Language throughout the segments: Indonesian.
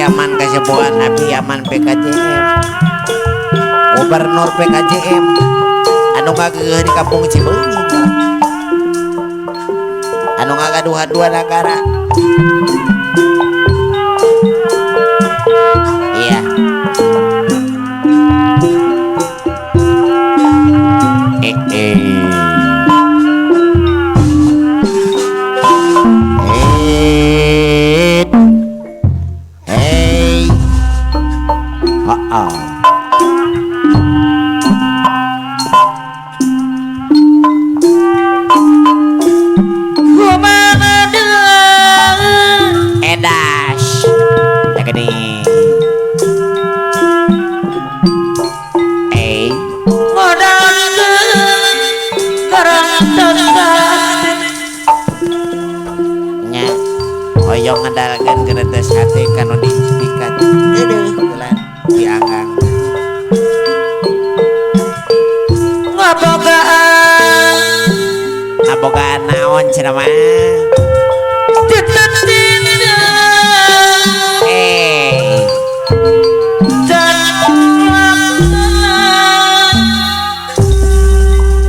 Yaman kasepuhan Abi Yaman PKJM Gubernur PKJM anu ngageuh di kampung Cibeunyi anu ngagaduhan dua negara iya hoyong ngandalkeun geretes hati kanu dipikat eueuh bulan dianggang ngabogaan naon cenah mah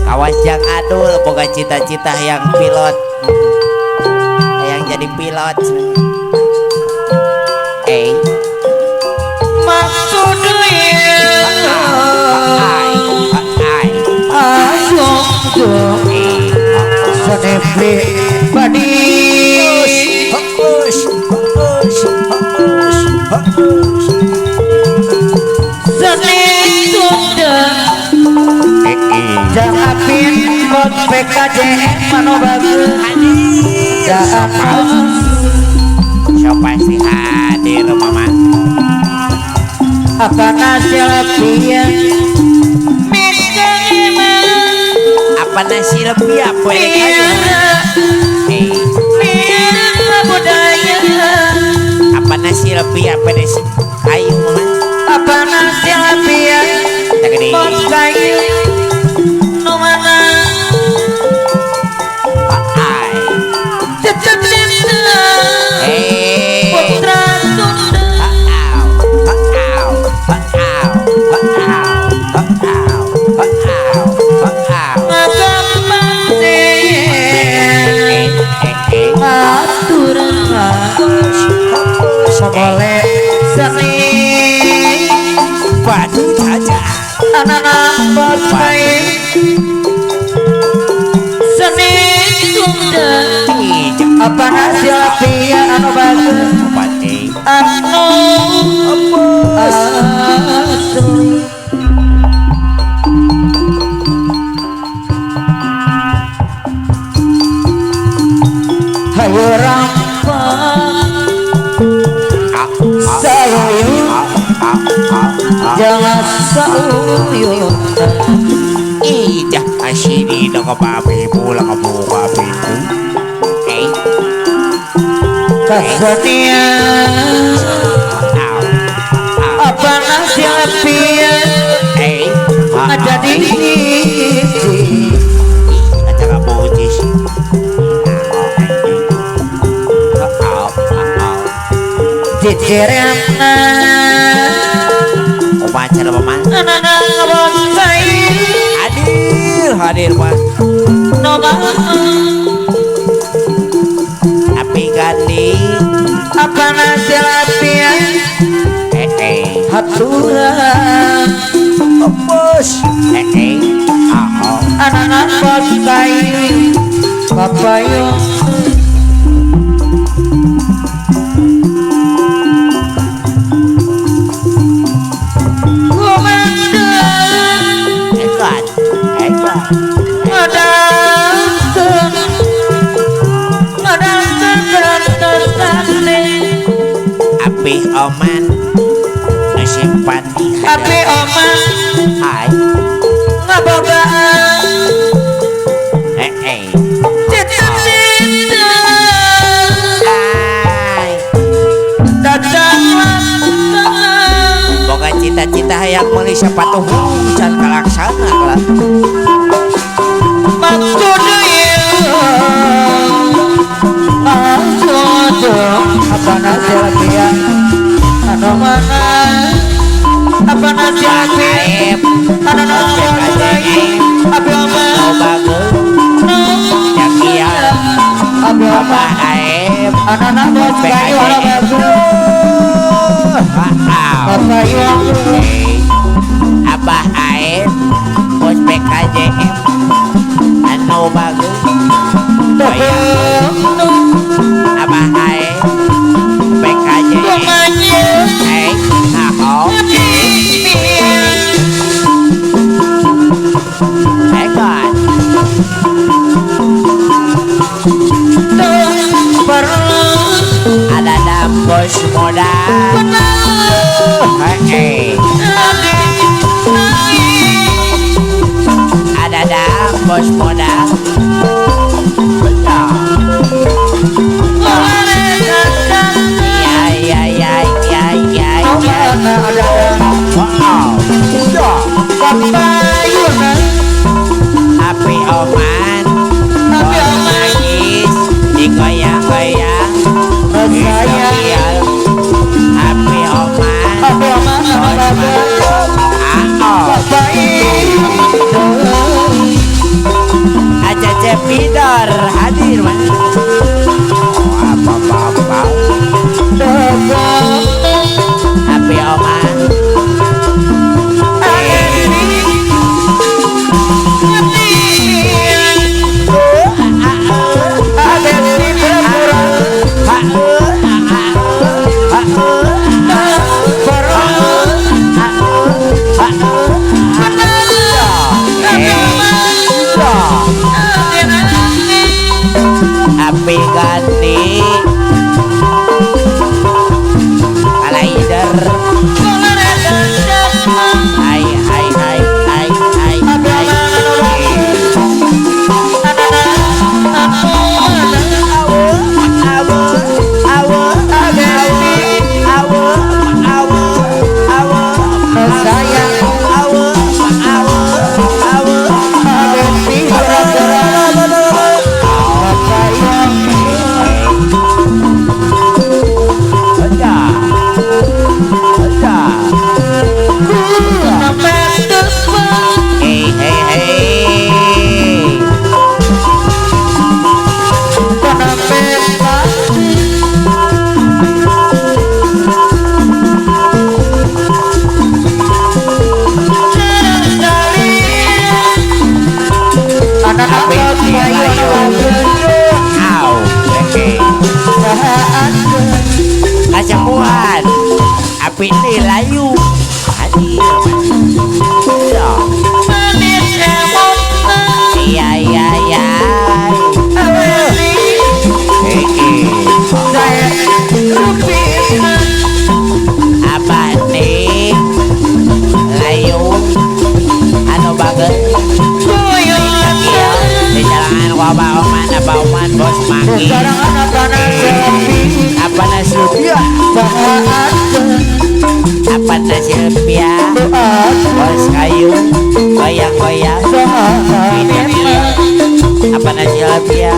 kawas jang adul boga cita-cita yang pilot yang jadi pilot Jangan kot PKJM mano bagus siapa sih hadir mama apa hasil dia apa nasi lebih apa budaya apa nasi lebih apa nasi kayu mama apa nasi lebih kayu no mana putra boleh seni padu saja anak-anak boskai seni Sunda apa hasil pia anu bagus anu asli hayu rampang jangan sauyun ijah asini dong papi pulang ke buka pintu kesenian apa nasi lepia ada di aja gak bujis cicirana upacara paman anak-anak bonsai hadir pak nomor api gandhi apa nasi lepia haturan bos anak-anak bonsai papayung api oman simpati api oman hai ngabogaan cita-cita hai datang boga cita-cita yang meuli sepatu hujan kalaksana lah maksud apa nasi dia Anu mana apa nasi api anu nasi api apa bagus cakian api apa apa aib anu nabos kayu anu bagus apa yang Abah aib bos PKJM anu bagus Abah aib PKJM naho Ekon ada bos modal ada bos modal api oman nangis digoyang-goyang api oman aja cepidor hadir mana apa api oman api ganti kalaider hai kacamuan api nilayu hadir iya apa nih layu anu bagus di jalan apa oman bos maki apa nasibia apa nasibia bos kayu goyang-goyang apa nasibia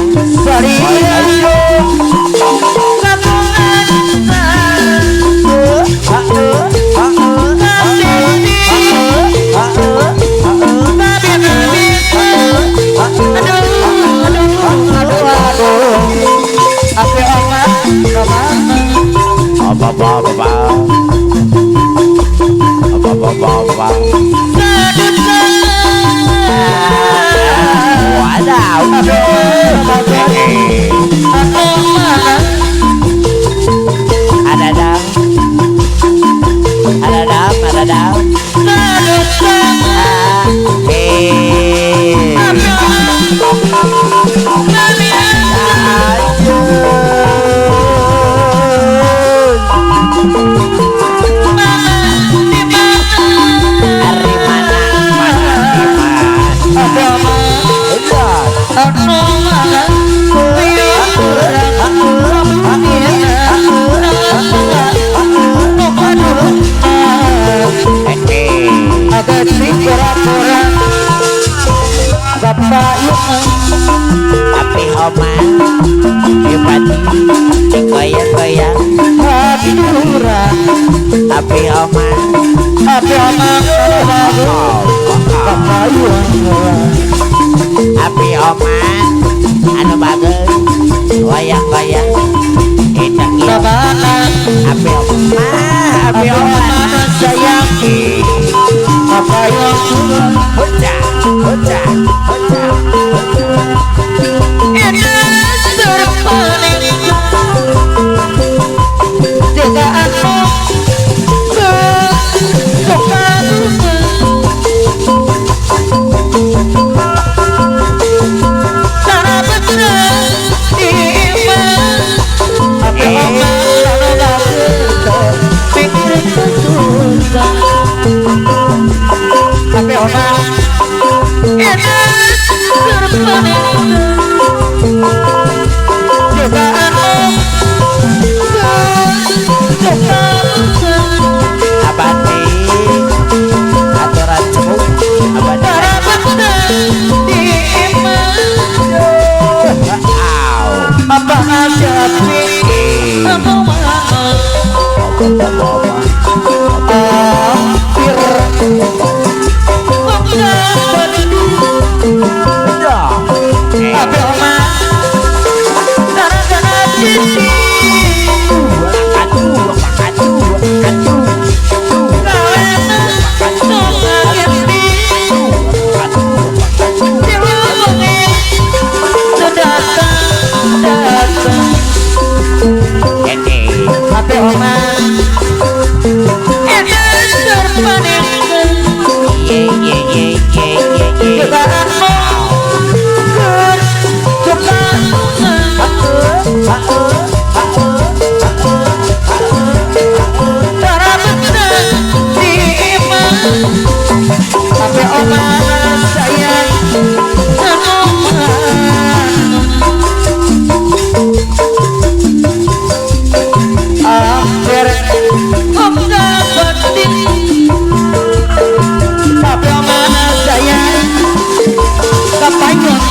Api oman, dipati, digoyang-goyang, aturan Tapi oman Api omang Kapayuan Api oman Anu bagus Wayang-wayang Indang iya Tabanan Api oman Api oman sayang Kapayuan Hujan Hujan Hujan Ini terpaling Jagaanmu Tapi orang ini terpaling Abadi Aturan cebuk Abadi apa aja pikir Tapi oma Gara-gara sisi Tapi oma Itu terpaling Jugaanmu Tapi oma sayang hampir dapetin tapi oma sayang kapayun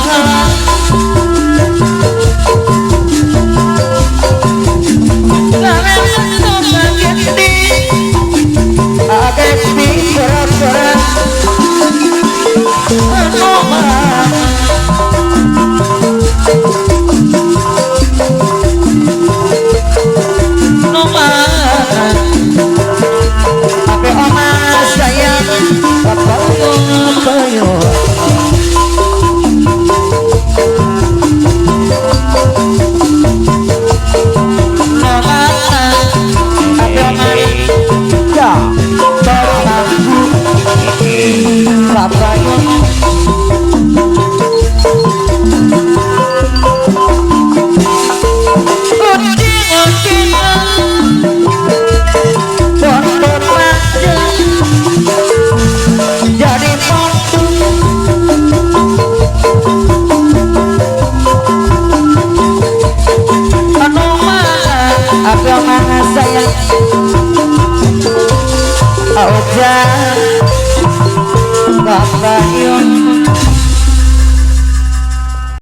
Kapayun